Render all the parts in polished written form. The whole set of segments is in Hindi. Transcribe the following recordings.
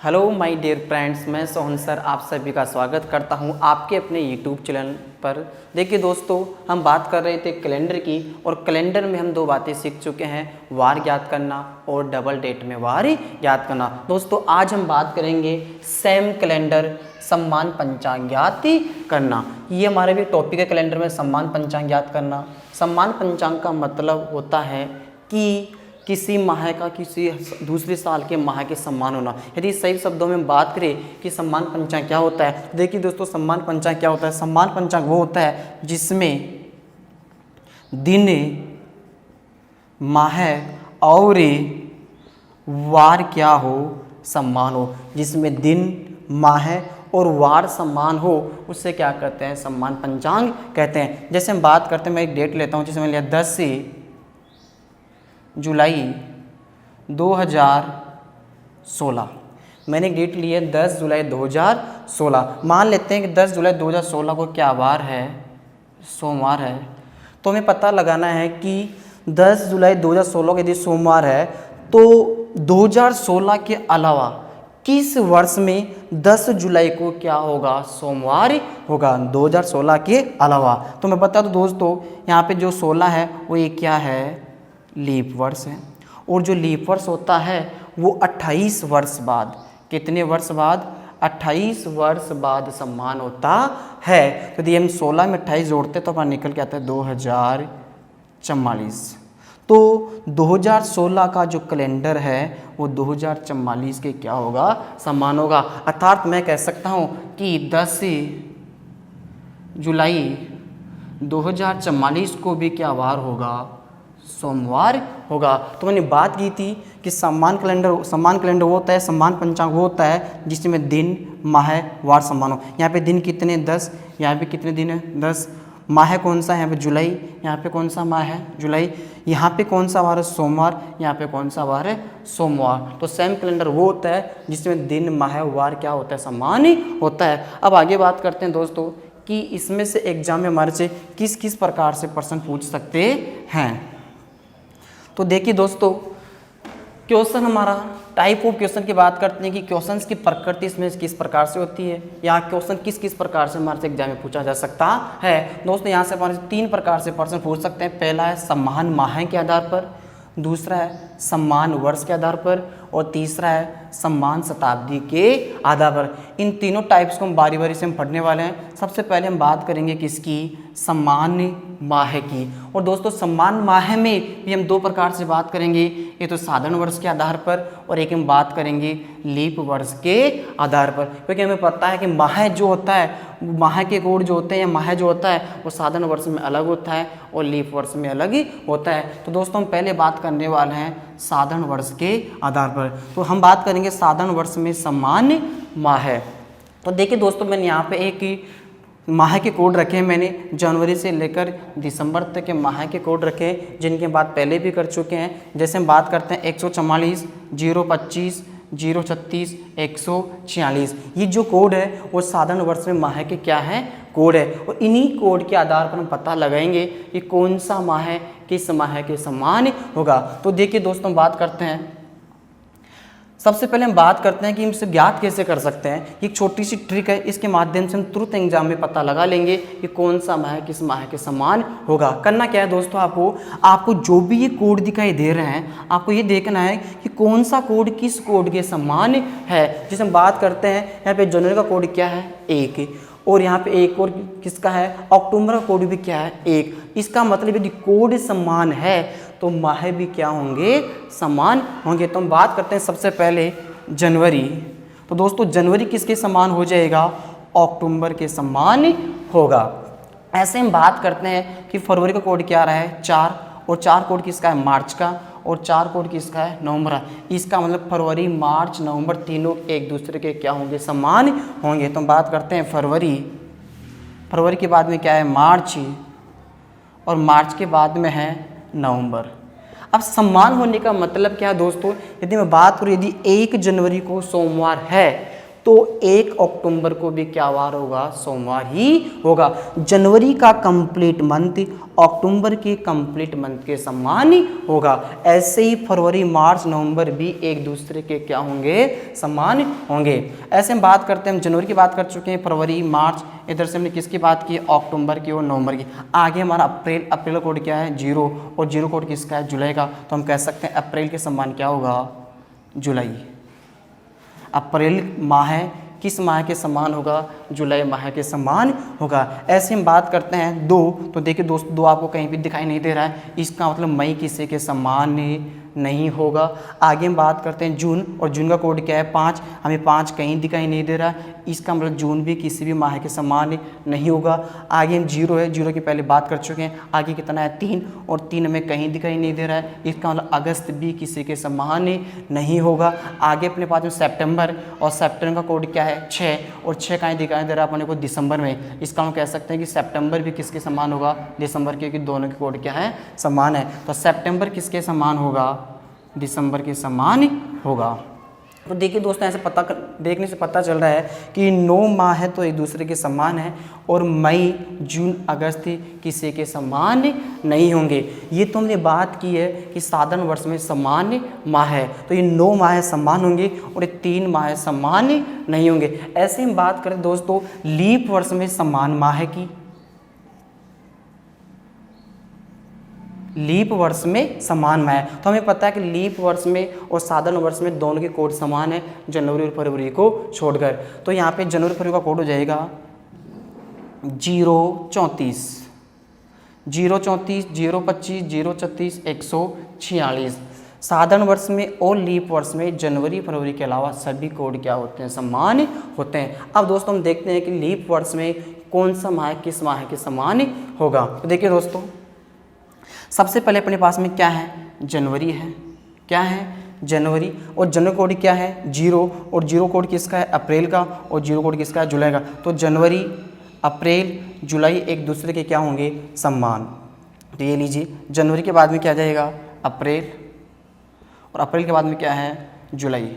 हेलो माय डियर फ्रेंड्स, मैं सोहन सर आप सभी का स्वागत करता हूं आपके अपने यूट्यूब चैनल पर। देखिए दोस्तों, हम बात कर रहे थे कैलेंडर की और कैलेंडर में हम दो बातें सीख चुके हैं, वार ज्ञात करना और डबल डेट में वार ज्ञात करना। दोस्तों आज हम बात करेंगे सेम कैलेंडर सम्मान पंचांग ज्ञात करना। ये हमारे भी टॉपिक है कैलेंडर में, सम्मान पंचांग ज्ञात करना। सम्मान पंचांग का मतलब होता है कि किसी माह का किसी दूसरे साल के माह के सम्मान होना। यदि सही शब्दों में बात करें कि सम्मान पंचांग क्या होता है, देखिए दोस्तों सम्मान पंचांग क्या होता है। सम्मान पंचांग वो होता है जिसमें दिन, माह और वार क्या हो, सम्मान हो। जिसमें दिन, माह और वार सम्मान हो उससे क्या कहते हैं, सम्मान पंचांग कहते हैं। जैसे हम बात करते हैं, मैं एक डेट लेता हूँ, जैसे मैंने लिया 10 जुलाई 2016। मैंने एक डेट ली है 10 जुलाई 2016। मान लेते हैं कि 10 जुलाई 2016 को क्या वार है, सोमवार है। तो हमें पता लगाना है कि 10 जुलाई 2016 को यदि सोमवार है तो 2016 के अलावा किस वर्ष में 10 जुलाई को क्या होगा, सोमवार होगा, 2016 के अलावा। तो मैं बता दूं दोस्तों, यहाँ पे जो 16 है वो ये क्या है, लीप वर्ष है। और जो लीप वर्ष होता है वो 28 वर्ष बाद, कितने वर्ष बाद, 28 वर्ष बाद सम्मान होता है। तो यदि हम 16 में 28 जोड़ते तो अपना निकल के आता है 2044। तो 2016 का जो कैलेंडर है वो 2044 के क्या होगा, सम्मान होगा। अर्थात मैं कह सकता हूँ कि 10 जुलाई 2044 को भी क्या वार होगा, सोमवार होगा। तो मैंने बात की थी कि सम्मान कैलेंडर वो होता है, सम्मान पंचांग वो होता है जिसमें दिन, माह, वार सम्मान हो। यहाँ पे दिन कितने, 10, यहाँ पे कितने दिन है, 10। माह कौन सा है, यहाँ पे जुलाई, यहाँ पे कौन सा माह है, जुलाई। यहाँ पे कौन सा वार है, सोमवार, यहाँ पे कौन सा वार है, सोमवार। तो सेम कैलेंडर वो होता है जिसमें दिन, माह, वार क्या होता है, सम्मान ही होता है। अब आगे बात करते हैं दोस्तों कि इसमें से एग्जाम में हमारे से किस किस प्रकार से प्रश्न पूछ सकते हैं। तो देखिए दोस्तों, क्वेश्चन हमारा टाइप ऑफ क्वेश्चन की बात करते हैं कि क्वेश्चंस की प्रकृति इसमें किस प्रकार से होती है, या क्वेश्चन किस किस प्रकार से हमारे से एग्जाम में पूछा जा सकता है। दोस्तों यहाँ से हमारे 3 प्रकार से प्रश्न पूछ सकते हैं। पहला है सम्मान माह के आधार पर, दूसरा है सम्मान वर्ष के आधार पर, और तीसरा है सम्मान शताब्दी के आधार पर। इन तीनों टाइप्स को हम बारी बारी से हम पढ़ने वाले हैं। सबसे पहले हम बात करेंगे किसकी, सम्मान माह की। और दोस्तों सम्मान माह में भी हम 2 प्रकार से बात करेंगे, एक तो साधारण वर्ष के आधार पर और एक हम बात करेंगे लीप वर्ष के आधार पर। क्योंकि हमें पता है कि माह जो होता है, माह के कोड जो होते हैं, माह जो होता है वो साधारण वर्ष में अलग होता है और लीप वर्ष में अलग ही होता है। तो दोस्तों हम पहले बात करने वाले हैं साधारण वर्ष के आधार पर। तो हम बात करेंगे साधारण वर्ष में सम्मान माह। तो देखिए दोस्तों, मैंने यहाँ पे एक माह के कोड रखे हैं, मैंने जनवरी से लेकर दिसंबर तक के माह के कोड रखे हैं, जिनकी बात पहले भी कर चुके हैं। जैसे हम बात करते हैं 144, 025, 036, 146। ये जो कोड है वो साधारण वर्ष में माह के क्या है, कोड है। और इन्हीं कोड के आधार पर हम पता लगाएंगे कि कौन सा माह किस माह के समान होगा। तो देखिए दोस्तों, बात करते हैं, सबसे पहले हम बात करते हैं कि हम इसे ज्ञात कैसे कर सकते हैं। एक छोटी सी ट्रिक है, इसके माध्यम से हम तुरंत एग्जाम में पता लगा लेंगे कि कौन सा माह किस माह के समान होगा। करना क्या है दोस्तों, आपको जो भी ये कोड दिखाई दे रहे हैं, आपको ये देखना है कि कौन सा कोड किस कोड के समान है। जैसे हम बात करते हैं, यहाँ पे जनवरी का कोड क्या है, 1, और यहाँ पे एक और किसका है, अक्टूबर का कोड भी क्या है, 1। इसका मतलब यदि कोड समान है तो माह भी क्या होंगे, समान होंगे। तो हम बात करते हैं सबसे पहले जनवरी। तो दोस्तों जनवरी किसके समान हो जाएगा, अक्टूबर के समान होगा। ऐसे हम बात करते हैं कि फरवरी का कोड क्या रहा है, 4, और 4 कोड किसका है, मार्च का, और 4 कोड किसका है, नवंबर। इसका मतलब फरवरी, मार्च, नवंबर तीनों एक दूसरे के क्या होंगे, समान होंगे। तो हम बात करते हैं फरवरी के बाद में क्या है, मार्च, और मार्च के बाद में है नवंबर। अब समान होने का मतलब क्या है दोस्तों, यदि मैं बात करूँ, यदि 1 जनवरी को सोमवार है तो 1 अक्टूबर को भी क्या वार होगा, सोमवार ही होगा। जनवरी का कंप्लीट मंथ अक्टूबर के कंप्लीट मंथ के समान होगा। ऐसे ही फरवरी मार्च नवंबर भी एक दूसरे के क्या होंगे, समान होंगे। ऐसे हम बात करते हैं, हम जनवरी की बात कर चुके हैं, फरवरी मार्च, इधर से हमने किसकी बात की, अक्टूबर की और नवंबर की। आगे हमारा अप्रैल, अप्रैल का कोड क्या है 0 और 0 कोड किसका है, जुलाई का। तो हम कह सकते हैं अप्रैल के समान क्या होगा, जुलाई। अप्रैल माह है, किस माह के समान होगा, जुलाई माह के समान होगा। ऐसे हम बात करते हैं 2, तो देखिए दोस्तों 2 आपको कहीं भी दिखाई नहीं दे रहा है, इसका मतलब मई किसी के समान नहीं होगा। आगे हम बात करते हैं जून, और जून का कोड क्या है 5, हमें 5 कहीं दिखाई नहीं दे रहा है, इसका मतलब जून भी किसी भी माह के समान नहीं होगा। आगे हम 0 है, 0 की पहले बात कर चुके हैं। आगे कितना है 3, और 3 हमें कहीं दिखाई नहीं दे रहा है, इसका मतलब अगस्त भी किसी के समान नहीं होगा। आगे अपने पास में सितंबर, और सितंबर का कोड क्या है 6, और 6 कहीं दिखाई दे रहा है अपने को दिसंबर में, इसका हम कह सकते हैं कि सितंबर भी किसके समान होगा, दिसंबर के, क्योंकि दोनों के कोड क्या है, समान है। तो सितंबर किसके समान होगा, दिसंबर के समान होगा। तो देखिए दोस्तों ऐसे देखने से पता चल रहा है कि 9 माह है तो एक दूसरे के समान है, और मई जून अगस्त किसी के समान नहीं होंगे। ये तो हमने बात की है कि साधारण वर्ष में समान माह है, तो ये 9 माह समान होंगे और ये 3 माह समान नहीं होंगे। ऐसे हम बात करें दोस्तों लीप वर्ष में समान माह की, लीप वर्ष में समान माह है, तो हमें पता है कि लीप वर्ष में और साधारण वर्ष में दोनों के कोड समान है, जनवरी और फरवरी को छोड़कर। तो यहाँ पे जनवरी फरवरी का कोड हो जाएगा 034, 034, 025, 036, 146। साधारण वर्ष में और लीप वर्ष में जनवरी फरवरी के अलावा सभी कोड क्या होते हैं, समान होते हैं। अब दोस्तों हम देखते हैं कि लीप वर्ष में कौन सा माह किस माह के समान होगा। तो देखिए दोस्तों सबसे पहले अपने पास में क्या है, जनवरी है, क्या है जनवरी, और जनवरी कोड क्या है 0, और 0 कोड किसका है अप्रैल का, और 0 कोड किसका है जुलाई का। तो जनवरी अप्रैल जुलाई एक दूसरे के क्या होंगे, समान। तो ये लीजिए जनवरी के बाद में क्या जाएगा अप्रैल, और अप्रैल के बाद में क्या है जुलाई।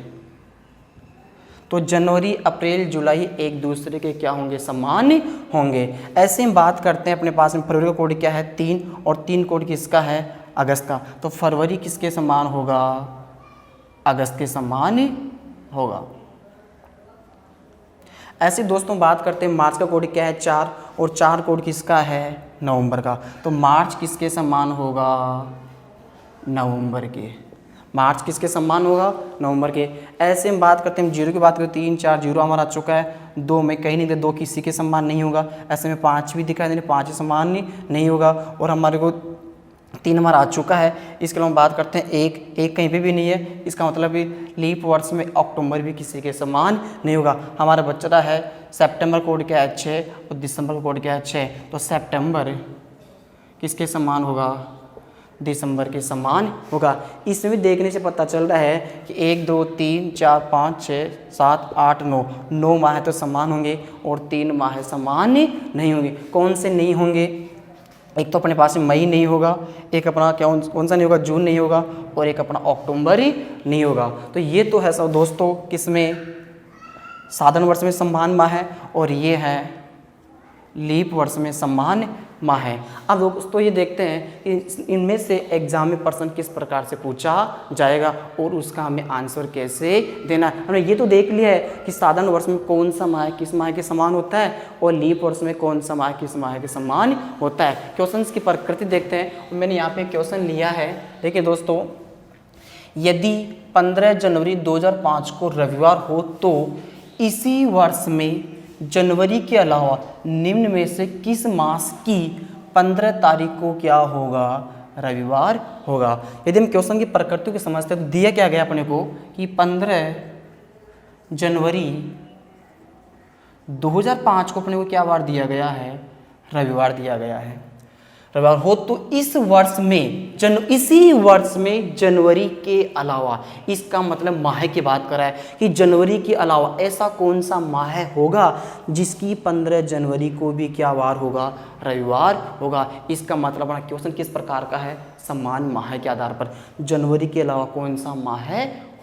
तो जनवरी अप्रैल जुलाई एक दूसरे के क्या होंगे, समान होंगे। ऐसे हम बात करते हैं अपने पास में फरवरी का कोड क्या है 3, और 3 कोड किसका है अगस्त का। तो फरवरी किसके समान होगा, अगस्त के समान होगा। ऐसे दोस्तों बात करते हैं मार्च का कोड क्या है 4, और 4 कोड किसका है नवंबर का। तो मार्च किसके समान होगा, नवंबर के। मार्च किसके समान होगा, नवंबर के। ऐसे हम बात करते हैं 0 की बात करें 3 4 0 हमारा आ चुका है, 2 में कहीं नहीं दे, 2 किसी के समान नहीं होगा। ऐसे में 5 भी दिखाई दे रही, 5 समान नहीं होगा, और हमारे को 3 हमारा आ चुका है। इसके अलावा हम बात करते हैं 1 कहीं पे भी नहीं है, इसका मतलब भी लीप वर्ष में अक्टूबर भी किसी के समान नहीं होगा। हमारा बच्चा है सितंबर कोड क्या है 6, और दिसंबर कोड क्या है 6। तो सितंबर किसके समान होगा, दिसंबर के समान होगा। इसमें देखने से पता चल रहा है कि 1 2 3 4 5 6 7 8 9 माह तो समान होंगे, और 3 माह समान नहीं होंगे। कौन से नहीं होंगे, एक तो अपने पास में मई नहीं होगा, एक अपना कौन सा नहीं होगा, जून नहीं होगा, और एक अपना अक्टूबर ही नहीं होगा। तो ये तो है सब दोस्तों किसमें, साधारण वर्ष में समान माह है, और ये है लीप वर्ष में समान माह है। अब दोस्तों ये देखते हैं कि इनमें से एग्जाम में प्रश्न किस प्रकार से पूछा जाएगा, और उसका हमें आंसर कैसे देना है। हमने ये तो देख लिया है कि साधारण वर्ष में कौन सा माह किस माह के समान होता है, और लीप वर्ष में कौन सा माह किस माह के समान होता है। क्वेश्चंस की प्रकृति देखते हैं। मैंने यहाँ पे क्वेश्चन लिया है, देखिए दोस्तों, यदि 15 जनवरी 2005 को रविवार हो तो इसी वर्ष में जनवरी के अलावा निम्न में से किस मास की 15 तारीख को क्या होगा, रविवार होगा। यदि हम क्वेश्चन की प्रकृति को समझते हैं तो दिया क्या गया अपने को कि 15 जनवरी 2005 को अपने को क्या वार दिया गया है, रविवार दिया गया है। रविवार हो तो इस वर्ष में इसी वर्ष में जनवरी के अलावा, इसका मतलब माह की बात कर रहा है कि जनवरी के अलावा ऐसा कौन सा माह होगा जिसकी 15 जनवरी को भी क्या वार होगा, रविवार होगा। इसका मतलब अपना क्वेश्चन किस प्रकार का है, समान माह के आधार पर जनवरी के अलावा कौन सा माह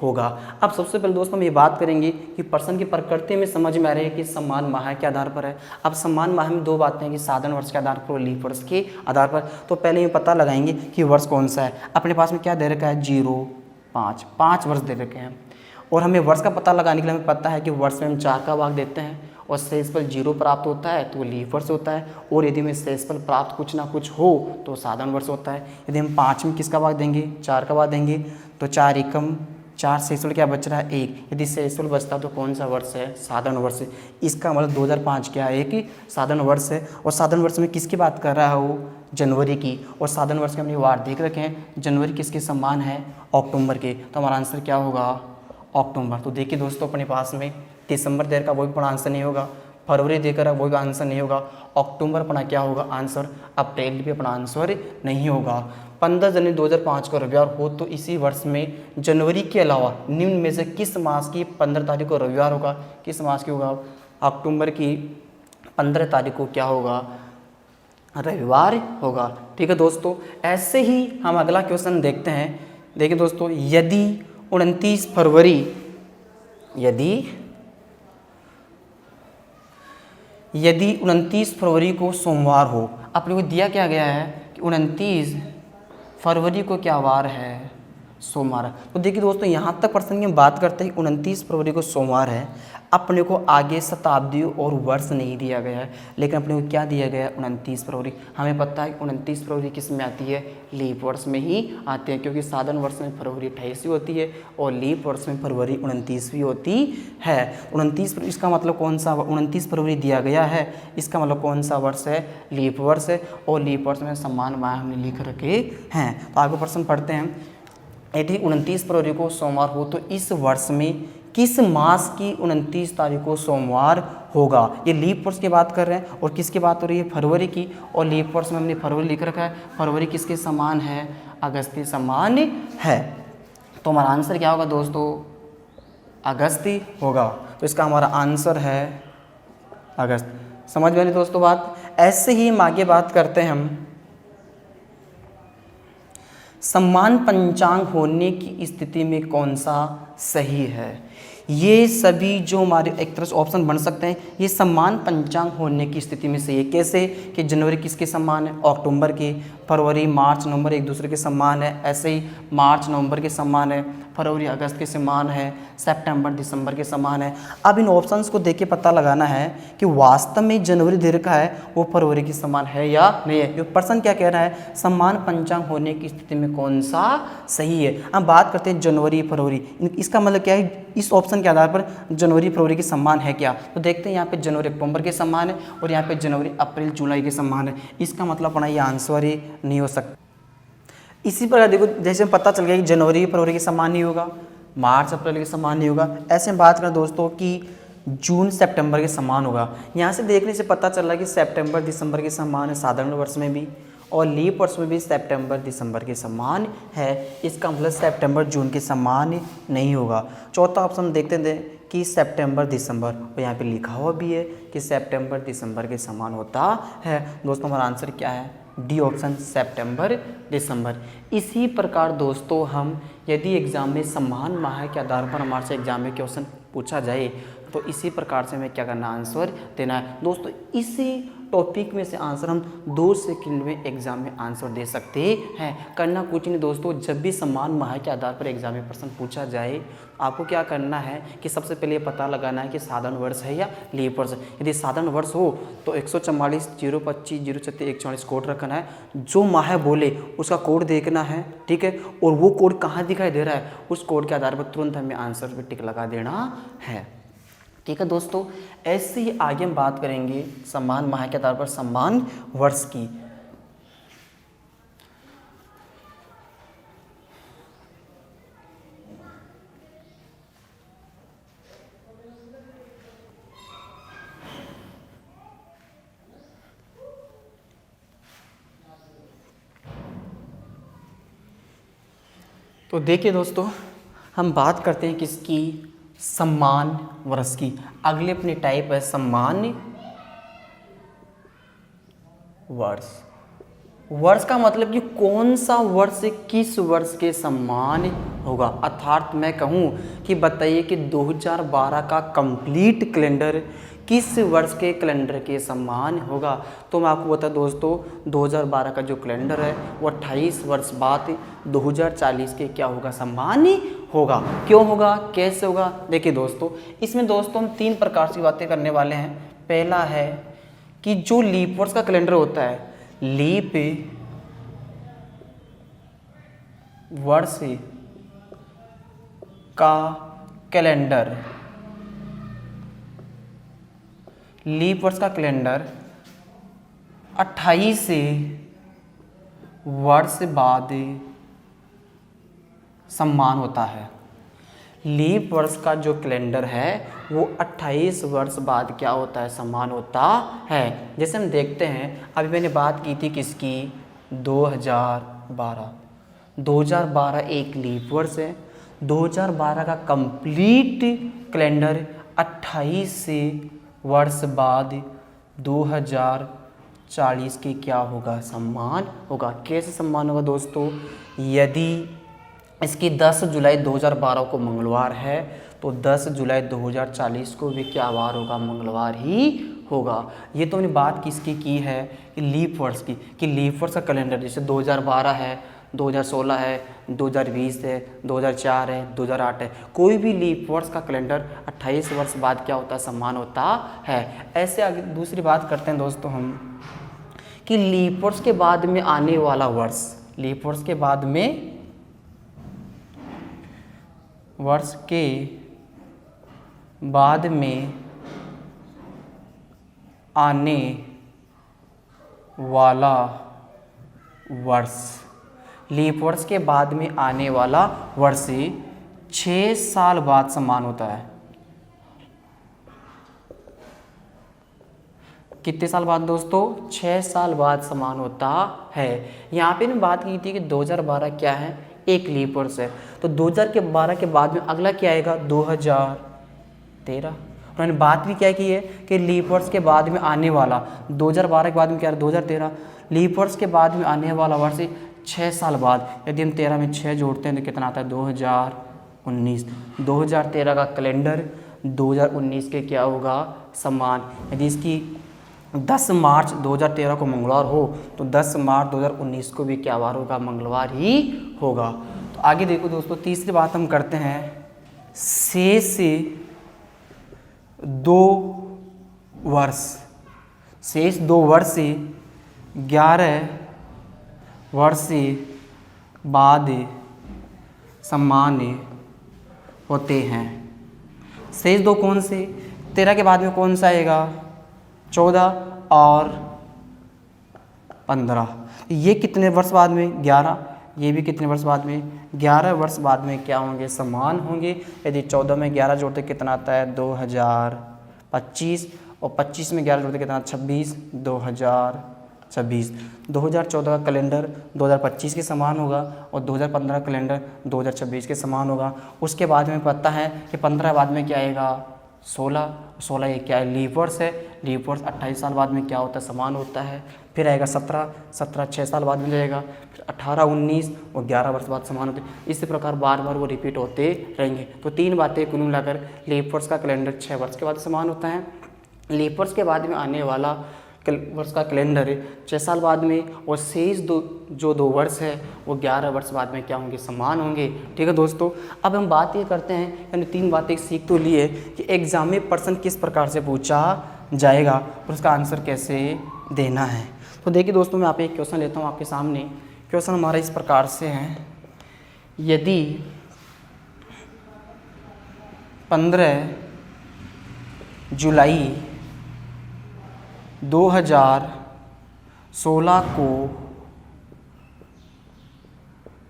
होगा। अब सबसे पहले दोस्तों हम ये बात करेंगे कि प्रश्न की प्रकृति में समझ में आ रही है कि समान माह के आधार पर है। अब समान माह में दो बातें हैं कि साधारण वर्ष के आधार पर और लीप वर्ष के आधार पर। तो पहले ये पता लगाएंगे कि वर्ष कौन सा है। अपने पास में क्या दे रखा है, 0, 5, 5 वर्ष दे रखे हैं। और हमें वर्ष का पता लगाने के लिए हमें पता है कि वर्ष में हम 4 का भाग देते हैं और शेषफल 0 प्राप्त होता है तो वो लीप वर्ष होता है। और यदि हमें शेषफल प्राप्त कुछ ना कुछ हो तो साधारण वर्ष होता है। यदि हम 5 में किसका भाग देंगे, 4 का भाग देंगे तो 4 एकम 4, शेषफल क्या बच रहा है, 1। यदि शेषफल बचता तो कौन सा वर्ष है, साधारण वर्ष है। इसका मतलब 2005 क्या है कि साधारण वर्ष है। और साधारण वर्ष में किसकी बात कर रहा है वो, जनवरी की। और साधारण वर्ष के हमने वार देख रखे हैं, जनवरी किसके समान है, अक्टूबर के। तो हमारा आंसर क्या होगा, अक्टूबर। तो देखिए दोस्तों अपने पास में दिसंबर देर का वो भी अपना आंसर नहीं होगा, फरवरी देकर वो भी आंसर नहीं होगा, अक्टूबर अपना क्या होगा आंसर, अप्रैल भी अपना आंसर नहीं होगा। 15 जनवरी 2005 को रविवार हो तो इसी वर्ष में जनवरी के अलावा निम्न में से किस मास की 15 तारीख को रविवार होगा, किस मास की होगा, अक्टूबर की 15 तारीख को क्या होगा, रविवार होगा। ठीक है दोस्तों, ऐसे ही हम अगला क्वेश्चन देखते हैं। देखिए दोस्तों, यदि 29 फरवरी यदि 29 फरवरी को सोमवार हो, अपने को दिया क्या गया है कि 29 फरवरी को क्या वार है, सोमवार। तो देखिए दोस्तों यहाँ तक प्रश्न की हम बात करते हैं 29 फरवरी को सोमवार है। अपने को आगे शताब्दी और वर्ष नहीं दिया गया है, लेकिन अपने को क्या दिया गया है, 29 फरवरी। हमें पता है 29 फरवरी किस में आती है, लीप वर्ष में ही आती है, क्योंकि साधारण वर्ष में फरवरी 28वीं होती है और लीप वर्ष में फरवरी 29वीं होती है। 29 इसका मतलब कौन सा, 29 फरवरी दिया गया है, इसका मतलब कौन सा वर्ष है, लीप वर्ष है। और लीप वर्ष में समान माह हमने लिख रखे हैं। तो आगे प्रश्न पढ़ते हैं। यदि 29 फरवरी को सोमवार हो तो इस वर्ष में किस मास की 29 तारीख को सोमवार होगा। ये लीप वर्ष की बात कर रहे हैं और किसकी बात हो रही है, फरवरी की। और लीप वर्ष में हमने फरवरी लिख रखा है, फरवरी किसके समान है, अगस्त के समान है। तो हमारा आंसर क्या होगा दोस्तों, अगस्त होगा। तो इसका हमारा आंसर है अगस्त। समझ में आई दोस्तों बात। ऐसे ही हम आगे बात करते हैं, हम समान पंचांग होने की स्थिति में कौन सा सही है। ये सभी जो हमारे एक तरह से ऑप्शन बन सकते हैं, ये समान पंचांग होने की स्थिति में सही है। कैसे कि जनवरी किसके समान है, अक्टूबर के, फरवरी मार्च नवंबर एक दूसरे के समान है, ऐसे ही मार्च नवंबर के समान है, फरवरी अगस्त के समान है, सितंबर दिसंबर के समान है। अब इन ऑप्शंस को देख के पता लगाना है कि वास्तव में जनवरी दीर्घ का है वो फरवरी के समान है या नहीं है। ये प्रश्न क्या कह रहा है, समान पंचांग होने की स्थिति में कौन सा सही है। हम बात करते हैं जनवरी फरवरी, इसका मतलब क्या है, इस ऑप्शन के आधार पर जनवरी फरवरी के समान है क्या। तो देखते हैं यहाँ पे जनवरी अक्टूबर के समान है और यहाँ पे जनवरी अप्रैल जुलाई के समान है। इसका मतलब अपना ये आंसर ही नहीं हो सकता। इसी प्रकार देखो, जैसे पता चल गया कि जनवरी फरवरी के समान नहीं होगा, मार्च अप्रैल के समान नहीं होगा, ऐसे हम बात करें दोस्तों कि जून सितंबर के समान होगा। यहाँ से देखने से पता चल रहा है कि सितंबर दिसंबर के समान है साधारण वर्ष में भी, और लीप वर्ष में भी सितंबर दिसंबर के समान है। इसका मतलब सितंबर जून के समान नहीं होगा। चौथा ऑप्शन देखते थे कि सितंबर दिसंबर, और यहाँ पे लिखा हुआ भी है कि सितंबर दिसंबर के समान होता है। दोस्तों हमारा आंसर क्या है, डी ऑप्शन, सितंबर दिसंबर। इसी प्रकार दोस्तों हम यदि एग्जाम में समान माह के आधार पर हमारे से एग्जाम में क्वेश्चन पूछा जाए तो इसी प्रकार से हमें क्या करना, आंसर देना है। दोस्तों इसी टॉपिक में से आंसर हम 2 सेकंड में एग्जाम में आंसर दे सकते हैं। करना कुछ नहीं दोस्तों, जब भी समान माह के आधार पर एग्जाम में प्रश्न पूछा जाए आपको क्या करना है कि सबसे पहले ये पता लगाना है कि साधारण वर्ष है या लीप वर्ष। यदि साधारण वर्ष हो तो 144 025 036 144 कोड रखना है, जो माह बोले उसका कोड देखना है, ठीक है। और वो कोड कहाँ दिखाई दे रहा है, उस कोड के आधार पर तुरंत हमें आंसर पर टिक लगा देना है, ठीक है दोस्तों। ऐसे ही आगे हम बात करेंगे समान माह के आधार पर समान वर्ष की। तो देखिए दोस्तों हम बात करते हैं किसकी, सम्मान वर्ष की। अगले अपनी टाइप है सम्मान वर्ष। वर्ष का मतलब कि कौन सा वर्ष किस वर्ष के समान होगा। अर्थात मैं कहूँ कि बताइए कि 2012 का कंप्लीट कैलेंडर किस वर्ष के कैलेंडर के समान होगा। तो मैं आपको बता दोस्तों 2012 का जो कैलेंडर है वो 28 वर्ष बाद 2040 के क्या होगा, समान होगा। क्यों होगा, कैसे होगा, देखिए दोस्तों इसमें दोस्तों हम 3 प्रकार की बातें करने वाले हैं। पहला है कि जो लीप वर्ष का कैलेंडर होता है, लीप वर्ष का कैलेंडर, लीप वर्ष का कैलेंडर 28 वर्ष बाद समान होता है। लीप वर्ष का जो कैलेंडर है वो 28 वर्ष बाद क्या होता है, समान होता है। जैसे हम देखते हैं अभी मैंने बात की थी किसकी, 2012 एक लीप वर्ष है। 2012 का कंप्लीट कैलेंडर 28 वर्ष बाद 2040 के क्या होगा, सम्मान होगा। कैसे सम्मान होगा दोस्तों, यदि इसकी 10 जुलाई 2012 को मंगलवार है तो 10 जुलाई 2040 को भी क्या वार होगा, मंगलवार ही होगा। ये तो हमने बात किसकी की है कि लीप वर्ष की, कि लीप वर्ष का कैलेंडर जैसे 2012 है, 2016 है, 2020 है, 2004 है, 2008 है, कोई भी लीप वर्ष का कैलेंडर 28 वर्ष बाद क्या होता है, समान होता है। ऐसे आगे दूसरी बात करते हैं दोस्तों हम कि लीप वर्ष के बाद में आने वाला वर्ष, लीप वर्ष के बाद में वर्ष के बाद में आने वाला वर्ष, लीप वर्ष के बाद में आने वाला वर्ष 6 साल बाद समान होता है। कितने साल बाद दोस्तों, 6 साल बाद समान होता है। यहाँ पे बात की थी कि 2012 क्या है, एक लीप वर्ष है, तो 2012 के बाद में अगला क्या आएगा, 2013। उन्होंने बात भी क्या की है कि लीप वर्ष के बाद में आने वाला 2012 के बाद में क्या है, 2013। लीप वर्ष के बाद में आने वाला वर्ष 6 साल बाद, यदि हम 13 में 6 जोड़ते हैं तो कितना आता है, 2019। 2013 का कैलेंडर 2019 के क्या होगा, समान। यदि इसकी 10 मार्च 2013 को मंगलवार हो तो 10 मार्च 2019 को भी क्या वार होगा, मंगलवार ही होगा। तो आगे देखो दोस्तों तीसरी बात हम करते हैं, शेष 2 वर्ष, शेष 2 वर्ष 11 वर्ष बाद समान होते हैं। शेष 2 कौन से, 13 के बाद में कौन सा आएगा, 14 और 15। ये कितने वर्ष बाद में, 11। ये भी कितने वर्ष बाद में, 11 वर्ष बाद में क्या होंगे, समान होंगे। यदि 14 में 11 जोड़ते कितना आता है, 2025, और 25 में 11 जोड़ते कितना, 26, 2026। 2014 का कैलेंडर 2025 के समान होगा और 2015 का कैलेंडर 2026 के समान होगा। उसके बाद में पता है कि 15 बाद में क्या आएगा, 16 ये क्या है, लीप वर्ष है। लीप वर्ष 28 साल बाद में क्या होता है, समान होता है। फिर आएगा 17 6 साल बाद में जाएगा, फिर 18 19 और 11 वर्ष बाद समान होते हैं। इसी प्रकार बार बार वो रिपीट होते रहेंगे। तो 3 बातें कुल मिलाकर, लीप वर्ष का कैलेंडर 6 वर्ष के बाद समान होता है। लीप वर्ष के बाद में आने वाला वर्ष का कैलेंडर 6 साल बाद में, और शेष 2 वर्ष है वो 11 वर्ष बाद में क्या होंगे, समान होंगे। ठीक है दोस्तों, अब हम बात ये करते हैं, यानी 3 बातें सीख तो लिए कि एग्जाम में प्रश्न किस प्रकार से पूछा जाएगा और उसका आंसर कैसे देना है। तो देखिए दोस्तों, मैं आप एक क्वेश्चन लेता हूँ आपके सामने। क्वेश्चन हमारा इस प्रकार से है, यदि 15 जुलाई 2016 को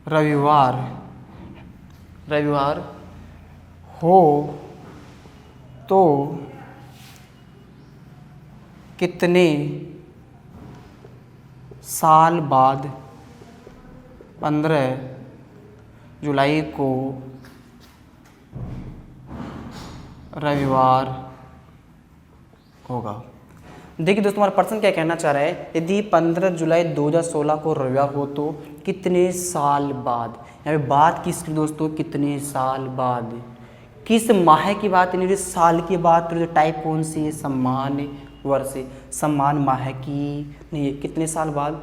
रविवार हो तो कितने साल बाद 15 जुलाई को रविवार होगा। देखिए दोस्तों हमारा पर्सन क्या कहना चाह रहा है, यदि 15 जुलाई 2016 को रविवार हो तो कितने साल बाद, यहाँ पे बात किसकी दोस्तों, कितने साल बाद, किस माह की बात नहीं, साल की बात, तो टाइप कौन सी है, समान वर्ष, समान माह की नहीं है, कितने साल बाद,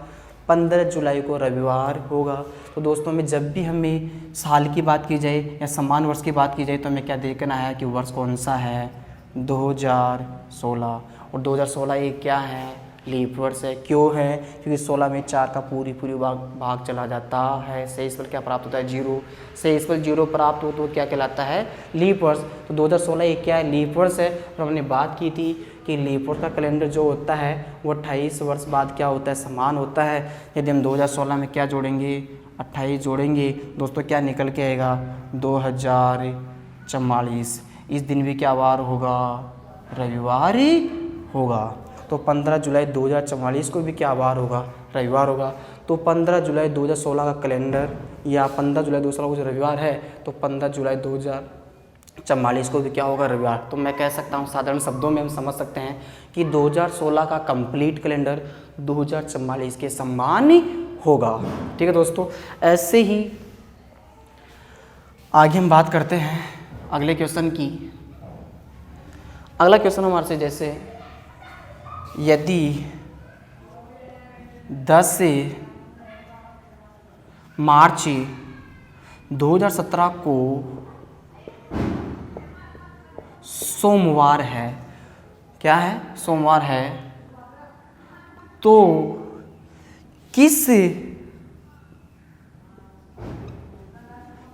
15 जुलाई को रविवार होगा। तो दोस्तों में जब भी हमें साल की बात की जाए या समान वर्ष की बात की जाए तो हमें क्या देखना है कि वर्ष कौन सा है, 2016, और 2016 ये क्या है, लीप वर्ष है। क्यों है, क्योंकि 16 में 4 का पूरी भाग चला जाता है, शेष पर क्या प्राप्त होता है, 0, शेष पर 0 प्राप्त हो तो क्या कहलाता है, लीप वर्ष। तो 2016 ये क्या है, लीप वर्ष है। और हमने बात की थी कि लीप वर्ष का कैलेंडर जो होता है वो 28 वर्ष बाद क्या होता है, समान होता है। यदि हम 2016 में क्या जोड़ेंगे, 28 जोड़ेंगे दोस्तों, क्या निकल के आएगा, 2044। इस दिन भी क्या वार होगा, रविवार ही होगा। तो 15 जुलाई 2044 को भी क्या वार होगा, रविवार होगा। तो 15 जुलाई 2016 का कैलेंडर या 15 जुलाई 2016 को जो रविवार है तो 15 जुलाई 2044 को भी क्या होगा, रविवार। तो मैं कह सकता हूँ साधारण शब्दों में हम समझ सकते हैं कि 2016 का कंप्लीट कैलेंडर 2044 के समान ही होगा। ठीक है दोस्तों, ऐसे ही आगे हम बात करते हैं अगले क्वेश्चन की। अगला क्वेश्चन हमारे से जैसे, यदि 10 मार्च 2017 को सोमवार है, क्या है, सोमवार है, तो किस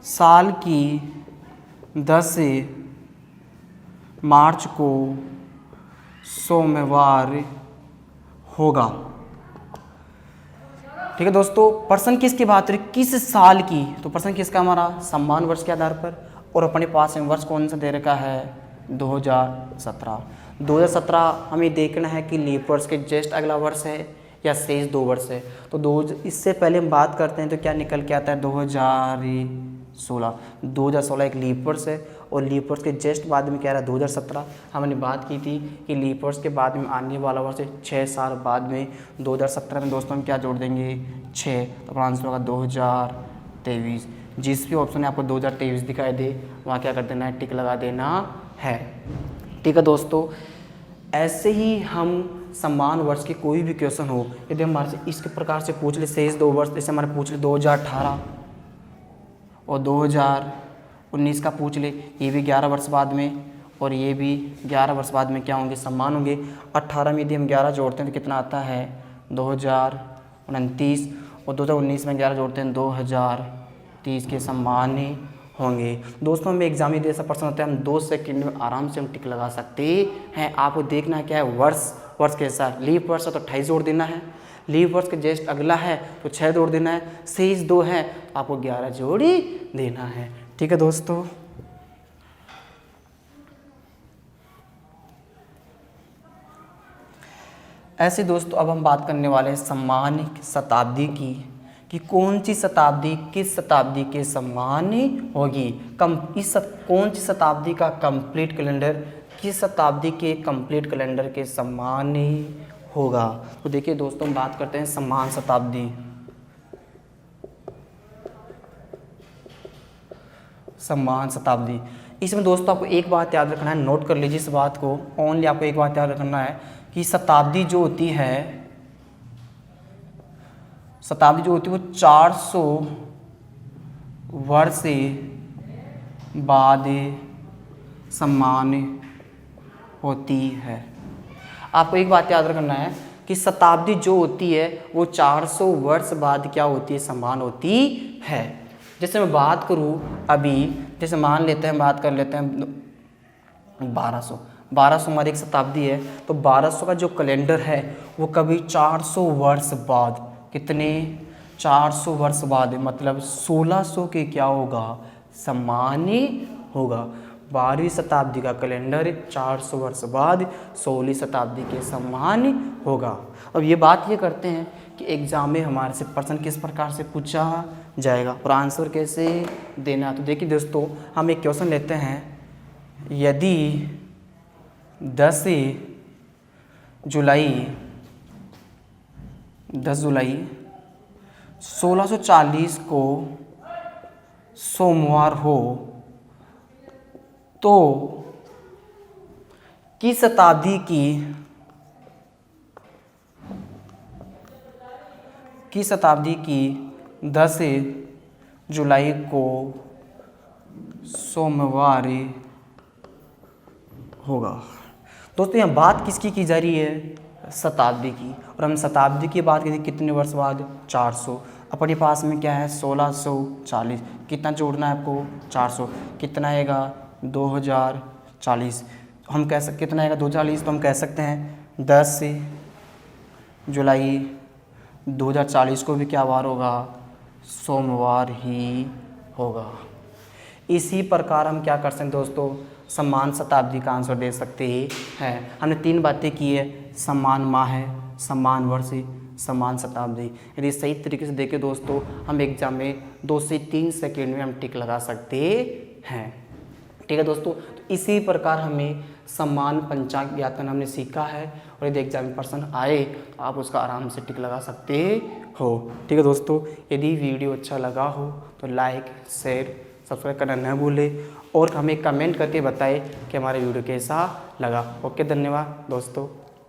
साल की 10 मार्च को सोमवार होगा। ठीक है दोस्तों, पर्सन किसकी बात हो रही, किस साल की, तो पर्सन किसका, हमारा समान वर्ष के आधार पर, और अपने पास में वर्ष कौन सा दे रखा है, 2017। 2017 हमें देखना है कि लीप वर्ष के जस्ट अगला वर्ष है या शेष 2 वर्ष है। तो इससे पहले हम बात करते हैं तो क्या निकल के आता है, 2016 एक लीप वर्ष है, और लीप वर्ष के जस्ट बाद में क्या रहा, 2017। हमने बात की थी कि लीप वर्ष के बाद में आने वाला वर्ष 6 साल बाद में 2017 में दोस्तों हम क्या जोड़ देंगे, 6, तो अपना आंसर होगा 2023। जिस भी ऑप्शन में आपको 2023 दिखाई दे वहाँ क्या कर देना है, टिक लगा देना है। ठीक है दोस्तों, ऐसे ही हम समान वर्ष के कोई भी क्वेश्चन हो, यदि हमारे से इस प्रकार से पूछ ले, शेष 2 वर्ष, जैसे हमारे पूछ ले 2018 और 2019 का पूछ ले, ये भी 11 वर्ष बाद में और ये भी 11 वर्ष बाद में क्या होंगे, समान होंगे। 18 में यदि हम 11 जोड़ते हैं तो कितना आता है, 2029, और 2019 में 11 जोड़ते हैं 2030 के समान ही होंगे। दोस्तों हमें एग्जाम में ऐसा प्रश्न होता है, हम 2 सेकंड में आराम से हम टिक लगा सकते हैं। आपको देखना है क्या है, वर्ष के साथ, लीप वर्ष है तो 28 जोड़ देना है, लीप वर्ष के जस्ट अगला है तो 6 जोड़ देना है, शेष 2 है तो आपको 11 जोड़ ही देना है। ठीक है दोस्तों, ऐसे दोस्तों अब हम बात करने वाले हैं सम्मान शताब्दी की, कि कौन सी शताब्दी किस शताब्दी के समान होगी। कौन सी शताब्दी का कंप्लीट कैलेंडर किस शताब्दी के कंप्लीट कैलेंडर के समान होगा। तो देखिए दोस्तों हम बात करते हैं समान शताब्दी। समान शताब्दी, इसमें दोस्तों आपको एक बात याद रखना है, नोट कर लीजिए इस बात को, ओनली आपको एक बात याद रखना है कि शताब्दी जो होती है, शताब्दी जो होती है वो 400 वर्ष बाद समान होती है। आपको एक बात याद रखना है कि शताब्दी जो होती है वो 400 वर्ष बाद क्या होती है, समान होती है। जैसे मैं बात करूँ अभी, जैसे मान लेते हैं, बात कर लेते हैं 1200 हमारी एक शताब्दी है, तो 1200 का जो कैलेंडर है वो कभी 400 वर्ष बाद, कितने, 400 वर्ष बाद, मतलब 1600 के क्या होगा, समान होगा। 12वीं शताब्दी का कैलेंडर 400 वर्ष बाद 16वीं शताब्दी के समान होगा। अब ये बात ये करते हैं कि एग्जाम में हमारे से प्रश्न किस प्रकार से पूछा जाएगा और आंसर कैसे देना। तो देखिए दोस्तों हम एक क्वेश्चन लेते हैं, यदि 10 जुलाई 10 जुलाई 1640 को सोमवार हो तो किस शताब्दी की 10 जुलाई को सोमवार होगा। दोस्तों यहाँ बात किसकी की जा रही है? शताब्दी की। और हम शताब्दी की बात करें कितने वर्ष बाद? 400। अपने पास में क्या है? 1640। कितना जोड़ना है आपको? 400। कितना आएगा? 2040। हम कह सकते कितना आएगा? 2040। तो हम कह सकते हैं 10 जुलाई 2040 को भी क्या वार होगा? सोमवार ही होगा। इसी प्रकार हम क्या कर सकते हैं दोस्तों? समान शताब्दी का आंसर दे सकते हैं। हमने 3 बातें की है, समान माह है, समान वर्ष, समान शताब्दी। यदि सही तरीके से देखें दोस्तों, हम एग्जाम में 2 से 3 सेकेंड में हम टिक लगा सकते हैं। ठीक है दोस्तों, तो इसी प्रकार हमें समान पंचांग ज्ञात करना हमने सीखा है। और यदि एग्जाम में प्रश्न आए आप उसका आराम से टिक लगा सकते हो। ठीक है दोस्तों, यदि वीडियो अच्छा लगा हो तो लाइक, शेयर, सब्सक्राइब करना न भूलें और हमें कमेंट करके बताएं कि हमारा वीडियो कैसा लगा। ओके, धन्यवाद दोस्तों।